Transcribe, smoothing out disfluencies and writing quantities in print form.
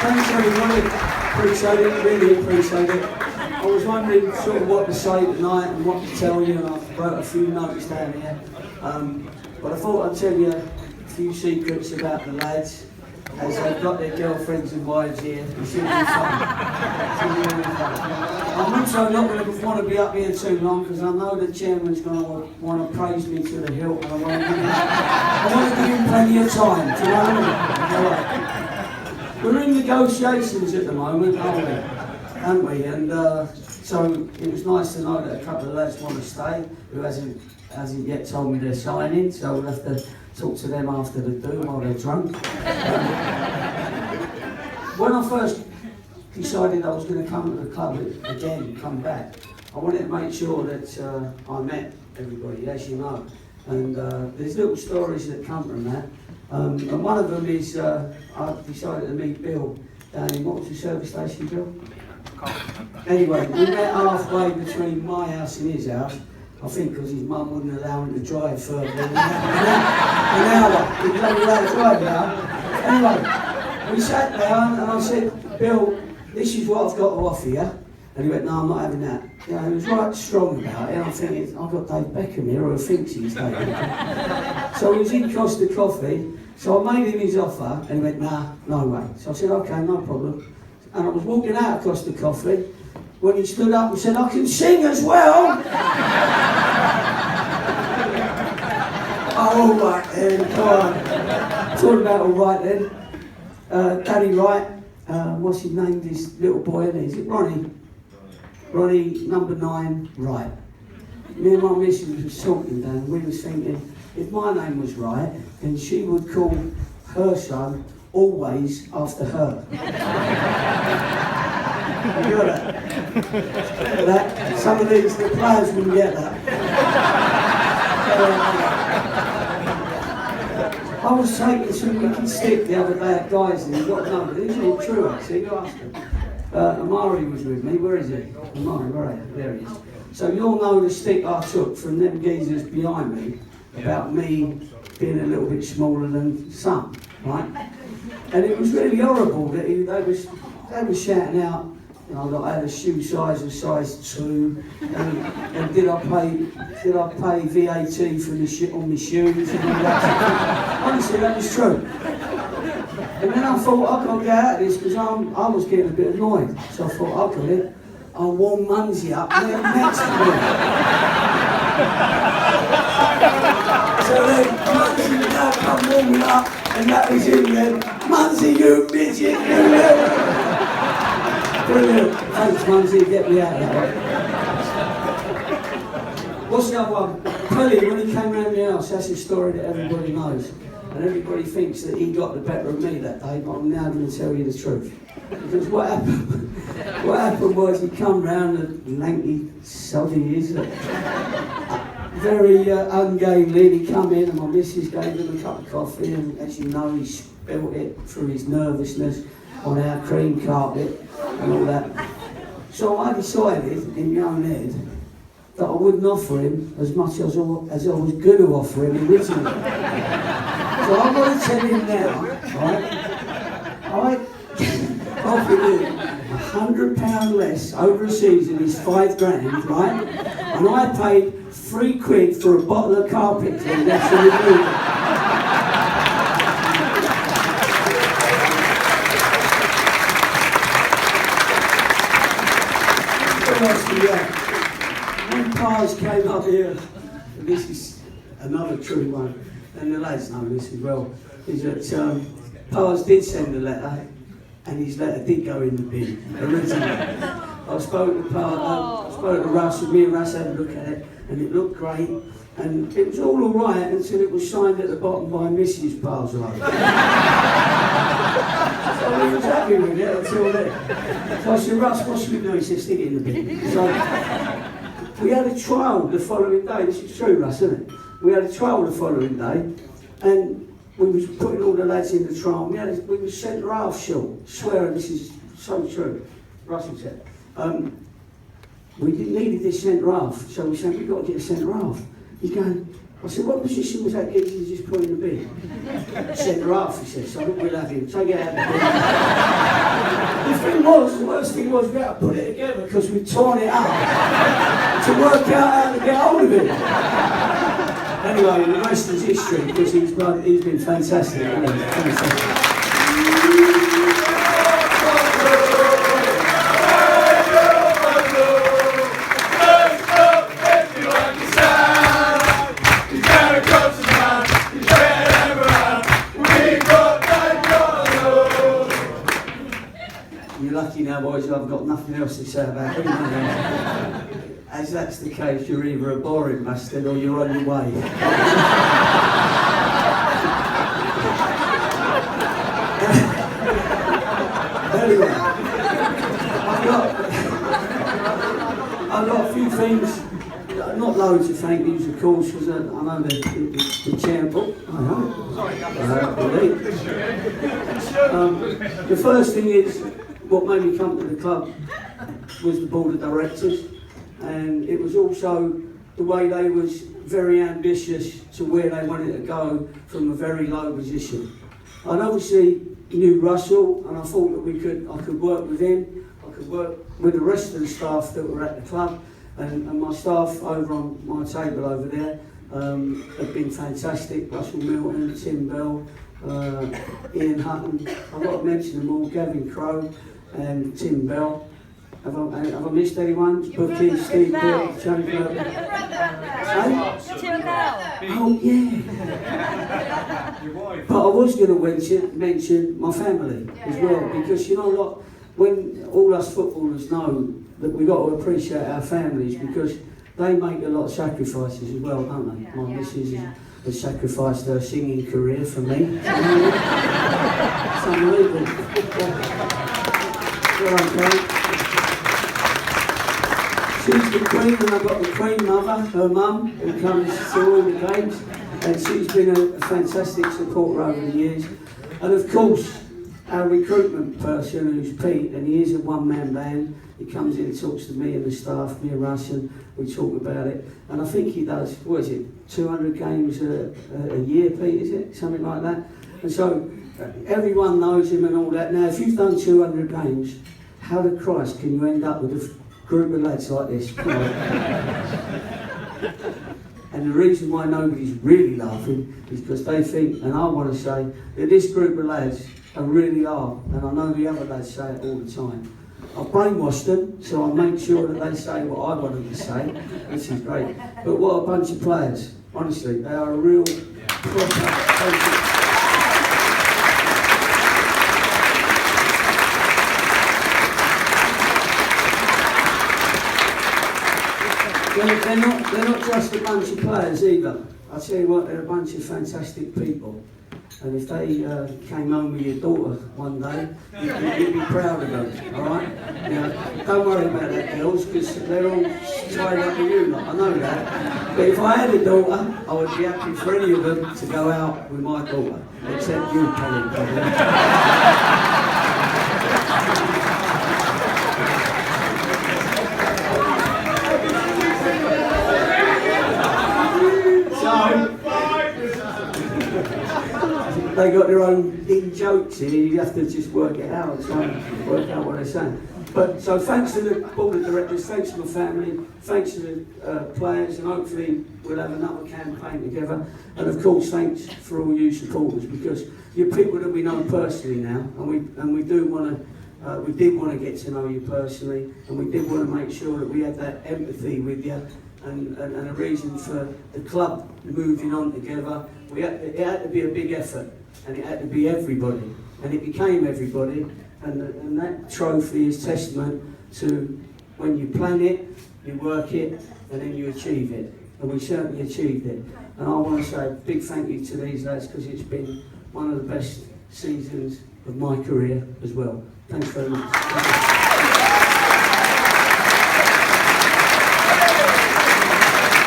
Thanks everybody. Appreciate it, really appreciate it. I was wondering sort of what to say tonight and what to tell you, and I wrote a few notes down here. But I thought I'd tell you a few secrets about the lads, as they've got their girlfriends and wives here. It should be fun. I'm also not going to want to be up here too long, because I know the chairman's going to want to praise me to the hilt, and I want to give him plenty of time. Do you know what I mean? We're in negotiations at the moment, aren't we? And so it was nice to know that a couple of lads want to stay, who hasn't yet told me they're signing, so we'll have to talk to them after the do while they're drunk. When I first decided I was going to come to the club again, come back, I wanted to make sure that I met everybody, as you know. And there's little stories that come from that. And one of them is I decided to meet Bill down in, what was the service station, Bill? Anyway, we met halfway between my house and his house. I think because his mum wouldn't allow him to drive further than an hour. He was only allowed to drive now. Anyway, we sat down and I said, Bill, this is what I've got to offer you. And he went, no, I'm not having that. You know, he was right strong about it. And I'm thinking, I've got Dave Beckham here who thinks he's Dave Beckham. So he was in Costa Coffee. So I made him his offer and he went, nah, no way. So I said, okay, no problem. And I was walking out of Costa Coffee when he stood up and said, I can sing as well. Oh, all right then, come on. Talking about all right then. Danny Wright, what's his name, this little boy, is it Ronnie? Ronnie, number 9, Wright. Me and my missus was talking down, we was thinking, if my name was Wright, then she would call her son always after her. You got that? Some of these, the players wouldn't get that. I was taking some wicked stick the other day at guys, and he got a number. Isn't it true, actually? You asked him. Amari was with me. Where is he? Amari, right, there he is. So you'll know the stick I took from them geezers behind me about me being a little bit smaller than some, right? And it was really horrible that they were shouting out, you know, that I had a shoe size of size 2, and did I pay VAT for the shit on my shoes and all that? Honestly, that was true. And then I thought, I've got to get out of this because I was getting a bit annoyed. So I thought, I've got it. I'll warm Munsey up there next to me. So then Munsey would now come warming up, and that was him then. Munsey, you midget, you little. Brilliant. Thanks, Munsey, get me out of that one. What's the other one? Pelly, when he came round the house, that's a story that everybody knows. And everybody thinks that he got the better of me that day, but I'm now going to tell you the truth. Because what happened was he come round, a lanky, soddy he is, very ungainly, and he come in and my missus gave him a cup of coffee, and as you know, he spilt it through his nervousness on our cream carpet and all that. So I decided in my own head that I wouldn't offer him as much as I was going to offer him originally. So I'm going to tell him now, right? I offered him £100 less over a season is £5 grand, right? And I paid £3 for a bottle of carpet cleaner for the room. When Pars came up here, and this is another true one, and the lads know this as well, is that Pars did send a letter, and his letter did go in the bin originally. I spoke to Russ, and me and Russ had a look at it, and it looked great, and it was all right until it was signed at the bottom by Mrs. Parslow. So he was happy with it until then. So I said, Russ, what should we do? He said, stick it in the bin. So we had a trial the following day. This is true, Russ, isn't it? We had a trial the following day, and we was putting all the lads in the trial. We were centre half short. Swear this is so true. Russell said. We needed this centre half, so we said, we've got to get a centre half. He's going, I said, what position was that geezer just put in the bin? Centre half, he said, so we'll have him. Take it out of the bin. The worst thing was we had to put it together because we'd torn it up to work out how to get hold of it. Anyway, the rest is history because he's been fantastic. Fantastic. You're lucky now, boys, I've got nothing else to say about it. As that's the case, you're either a boring bastard or you're on your way. Anyway, I've got a few things, not loads of thank yous, of course, because I know the champ. The first thing is, what made me come to the club was the board of directors, and it was also the way they was very ambitious to where they wanted to go from a very low position. I obviously knew Russell, and I thought that I could work with him, I could work with the rest of the staff that were at the club, and my staff over on my table over there have been fantastic. Russell Milton, Tim Bell, Ian Hutton, I've got to mention them all, Gavin Crowe and Tim Bell. Have I missed anyone? Bookie, Steve Bill, Johnny Bell. Tim Bell. Oh yeah. But I was going to mention my family as well, because you know what? When all us footballers know that we've got to appreciate our families, because they make a lot of sacrifices as well, don't they? My missus has sacrificed her singing career for me. It's unbelievable. Well, okay. She's the Queen, and I've got the Queen mother, her mum, who comes to all the games, and she's been a fantastic supporter over the years. And of course, our recruitment person, who's Pete, and he is a one-man band. He comes in and talks to me and the staff, me and Russ, and we talk about it. And I think he does, what is it, 200 games a year, Pete, is it? Something like that. And so, everyone knows him and all that. Now, if you've done 200 games, how the Christ can you end up with a group of lads like this? Come on. And the reason why nobody's really laughing is because they think, and I want to say, that this group of lads really are, and I know the other lads say it all the time. I've brainwashed them, so I make sure that they say what I want them to say, which is great. But what a bunch of players, honestly, they are a real proper. They're not just a bunch of players either. I tell you what, they're a bunch of fantastic people. And if they came home with your daughter one day, you'd be proud of them, all right? Now, don't worry about that, girls, because they're all tied up with you, like, I know that. But if I had a daughter, I would be happy for any of them to go out with my daughter, except you, Kelly, probably. They got their own in jokes here, you have to just work it out, so work out what they're saying. But so thanks to the board of directors, thanks to my family, thanks to the players, and hopefully we'll have another campaign together. And of course, thanks for all you supporters, because you're people that we know personally now, and we do want to. We did want to get to know you personally, and we did want to make sure that we had that empathy with you, and a reason for the club moving on together. It had to be a big effort, and it had to be everybody, and it became everybody, and that trophy is testament to when you plan it, you work it, and then you achieve it, and we certainly achieved it. And I want to say a big thank you to these lads, because it's been one of the best seasons of my career as well. Thanks very much.